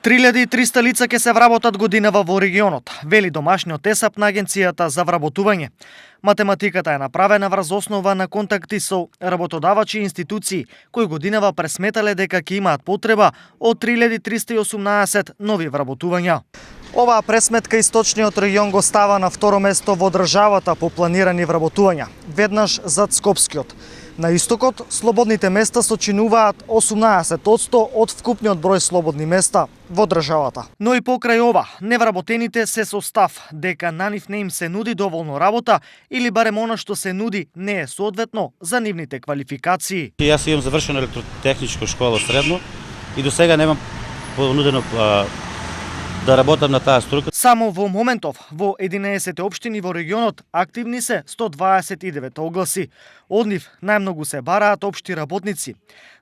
3.300 лица ќе се вработат годинава во регионот, вели домашниот ЕСАП на Агенцијата за вработување. Математиката е направена врз основа на контакти со работодавачи и институции кои годинава пресметале дека ќе имаат потреба од 3.318 нови вработувања. Оваа пресметка источниот регион го става на второ место во државата по планирани вработувања, веднаш зад Скопскиот. На истокот, слободните места сочинуваат 18% од вкупниот број слободни места во државата. Но и покрај ова, невработените се со став дека на нив не им се нуди доволно работа или барем она што се нуди не е соодветно за нивните квалификации. Јас имам завршено електротехничко школа средно и до сега немам понудено да работам на таа струка. Само во моментов во 11 општини во регионот активни се 129 огласи. Од нив најмногу се бараат општи работници.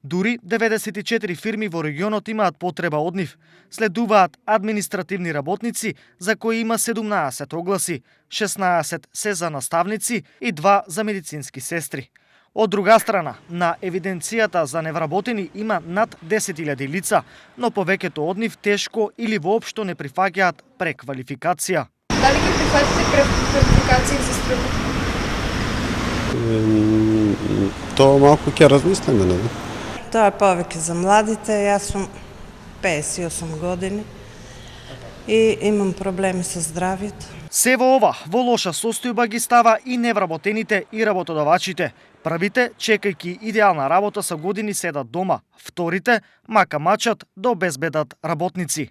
Дури 94 фирми во регионот имаат потреба од нив. Следуваат административни работници за кои има 17 огласи, 16 се за наставници и 2 за медицински сестри. Од друга страна, на евиденцијата за невработени има над 10.000 лица, но повеќето од нив тешко или воопшто не прифаќаат преквалификација. Дали ќе прифатите преквалификација за струка? Тоа малку ќе размислиме, не? Тоа е повеќе за младите, јас сум 58 години и имам проблеми со здравјето. Се во ова, во лоша состојба ги става и невработените и работодавачите. Првите, чекајќи идеална работа со години седат дома, вторите, мака мачат да обезбедат работници.